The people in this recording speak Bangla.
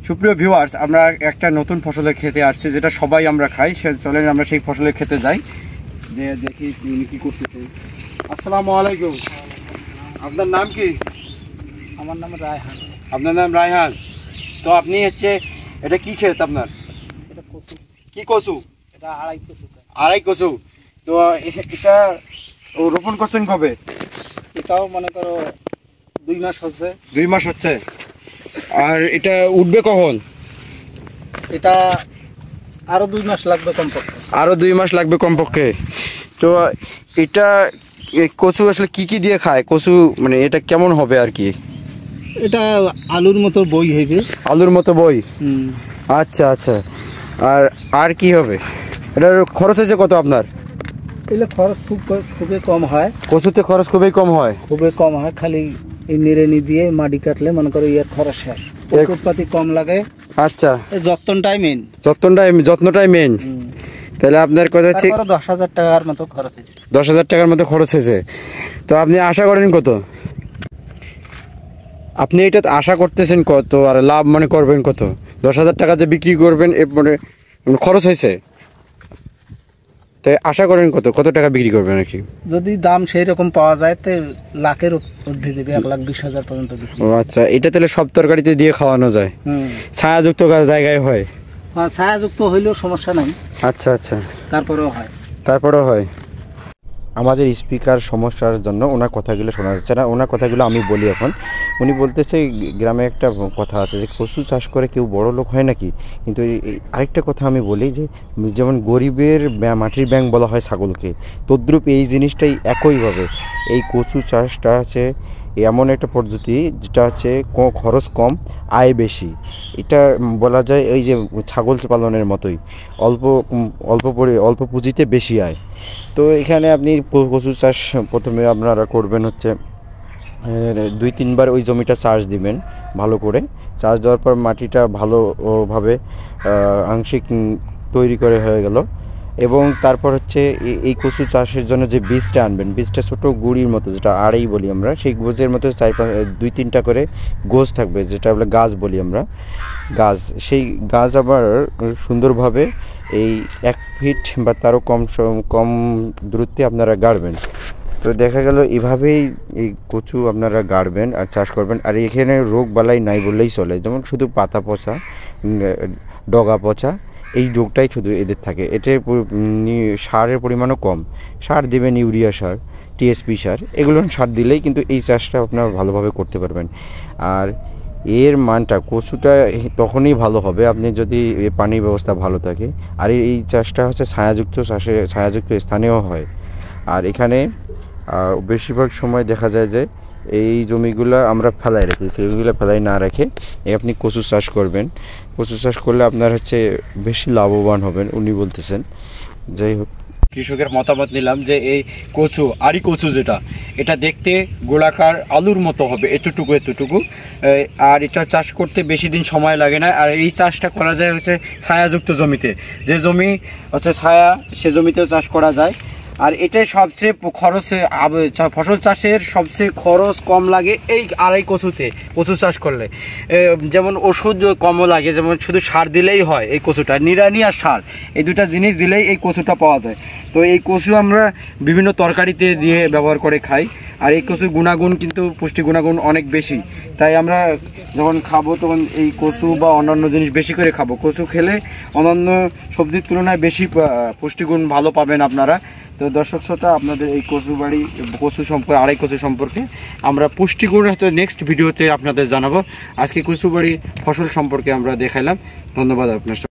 সুপ্রিয় ভিউয়ার্স, আমরা একটা নতুন ফসলের খেতে আসছি, যেটা সবাই আমরা খাই। চলেন আমরা সেই ফসলের খেতে যাই, যে দেখি উনি কী করতেছেন। আসসালামু আলাইকুম, আপনার নাম কি? আমার নাম রায়হান। আপনার নাম রায়হান। তো আপনি হচ্ছে, এটা কি ক্ষেত আপনার? এটা কচু। কি কচু? এটা আড়াই কচু। আড়াই কচু। তো এটা রোপণ করছেন কবে? এটাও মনে করো 2 মাস হচ্ছে। 2 মাস হচ্ছে। আর এটা উঠবে কখন? এটা আরো 2 মাস লাগবে কমপক্ষে। আরো 2 মাস লাগবে কমপক্ষে। তো এটা কচু আসলে কি কি দিয়ে খায়? কচু মানে এটা কেমন হবে আর কি? এটা আলুর মতো বই হইবে। আলুর মতো বই। আচ্ছা আচ্ছা। আর কি হবে? এটার খরচ হয়েছে কত আপনার? এগুলো খরচ খুবই কম হয়। কচুতে খরচ খুবই কম হয়। খুবই কম হয়, খালি এই নিড়ানি দিয়ে মাটি কাটলে মনে করো ইয়ার খরচ শেষ। ওষুধপাতি কম লাগে। আচ্ছা, যত্নটাই মেন। যত্নটাই মেন। তাহলে আপনার কথা হচ্ছে 10,000 টাকার মতো খরচ হয়েছে। 10,000 টাকার মতো খরচ হয়েছে। তো আপনি আশা করেন কত? আপনি এটা আশা করতেছেন কত, আর লাভ মানে করবেন কত? 10,000 টাকা যে বিক্রি করবেন মানে খরচ হয়েছে, তাই আশা করেন কত টাকা বিক্রি করবেন আর কি? যদি দাম সেই রকম পাওয়া যায় তো লাখের ঊর্ধ্বে যাবে, 1,20,000 পর্যন্ত বিক্রি। ও আচ্ছা, এটা তাহলে সব তরকারিতে দিয়ে খাওয়ানো যায়? ছায়াযুক্ত জায়গায় হয়? হ্যাঁ, ছায়াযুক্ত হইলেও সমস্যা নাই। আচ্ছা আচ্ছা। তারপরেও হয়। আমাদের স্পিকার সমস্যার জন্য ওনার কথাগুলো শোনা যাচ্ছে না। ওনার কথাগুলো আমি বলি এখন। উনি বলতেছে গ্রামে একটা কথা আছে যে কচু চাষ করে কেউ বড় লোক হয় নাকি। কিন্তু আরেকটা কথা আমি বলি, যে যেমন গরিবের মাটির ব্যাংক বলা হয় ছাগলকে, তদ্রূপ এই জিনিসটাই একইভাবে এই কচু চাষটা আছে এমন একটা পদ্ধতি যেটা হচ্ছে খরচ কম, আয় বেশি। এটা বলা যায় এই যে ছাগল পালনের মতোই, অল্প পুঁজিতে বেশি আয়। তো এখানে আপনি কচু চাষ প্রথমে আপনারা করবেন হচ্ছে 2-3 বার ওই জমিটা চাষ দিবেন ভালো করে। চাষ দেওয়ার পর মাটিটা ভালোভাবে আংশিক তৈরি করে হয়ে গেল, এবং তারপর হচ্ছে এই কচু চাষের জন্য যে বীজটা আনবেন, বীজটা ছোটো গুঁড়ির মতো, যেটা আড়াই বলি আমরা, সেই গোজের মতো 2-3টা করে গোজ থাকবে, যেটা বলে গাছ বলি আমরা। সেই গাছ আবার সুন্দরভাবে এই 1 ফিট বা তারও কম দূরত্বে আপনারা গাড়বেন। তো দেখা গেল এভাবেই এই কচু আপনারা গাড়বেন আর চাষ করবেন। আর এখানে রোগ বালাই নাই বললেই চলে, যেমন শুধু পাতা পচা, ডগা পচা, এই রোগটাই শুধু এদের থাকে। এতে সারের পরিমাণও কম। সার দেবেন ইউরিয়া সার, টিএসপি সার, এগুলো সার দিলেই কিন্তু এই চাষটা আপনারা ভালোভাবে করতে পারবেন। আর এর মানটা, কচুটা তখনই ভালো হবে আপনি যদি পানির ব্যবস্থা ভালো থাকে। আর এই চাষটা হচ্ছে ছায়াযুক্ত স্থানেও হয়। আর এখানে বেশিরভাগ সময় দেখা যায় যে এই জমিগুলো আমরা ফেলাই রাখি, সেইগুলো ফেলাই না রেখে আপনি কচু চাষ করবেন। কচু চাষ করলে আপনার হচ্ছে বেশি লাভবান হবেন উনি বলতেছেন। যাই হোক, কৃষকের মতামত নিলাম যে এই আড়ি কচু যেটা, এটা দেখতে গোলাকার আলুর মতো হবে, এতটুকু। আর এটা চাষ করতে বেশি দিন সময় লাগে না। আর এই চাষটা করা যায় হচ্ছে ছায়াযুক্ত জমিতে, যে জমি হচ্ছে ছায়া, সে জমিতেও চাষ করা যায়। আর এটাই সবচেয়ে ফসল চাষের সবচেয়ে খরচ কম লাগে এই আড়াই কচু চাষ করলে। যেমন ওষুধ কমও লাগে, যেমন শুধু সার দিলেই হয়। এই কচুটা নিড়ানি আর সার, এই দুটা জিনিস দিলেই এই কচুটা পাওয়া যায়। তো এই কচু আমরা বিভিন্ন তরকারিতে দিয়ে ব্যবহার করে খাই। আর এই কচুর গুণাগুণ কিন্তু পুষ্টি গুণাগুণ অনেক বেশি, তাই আমরা যখন খাবো তখন এই কচু বা অন্যান্য জিনিস বেশি করে খাবো। কচু খেলে অন্যান্য সবজির তুলনায় বেশি পুষ্টিগুণ ভালো পাবেন আপনারা। তো দর্শক শ্রোতা, আপনাদের এই আড়াই কচু সম্পর্কে আমরা পুষ্টিগুণ হয়তো নেক্সট ভিডিওতে আপনাদের জানাবো। আজকে কচুবাড়ি ফসল সম্পর্কে আমরা দেখাইলাম। ধন্যবাদ আপনার।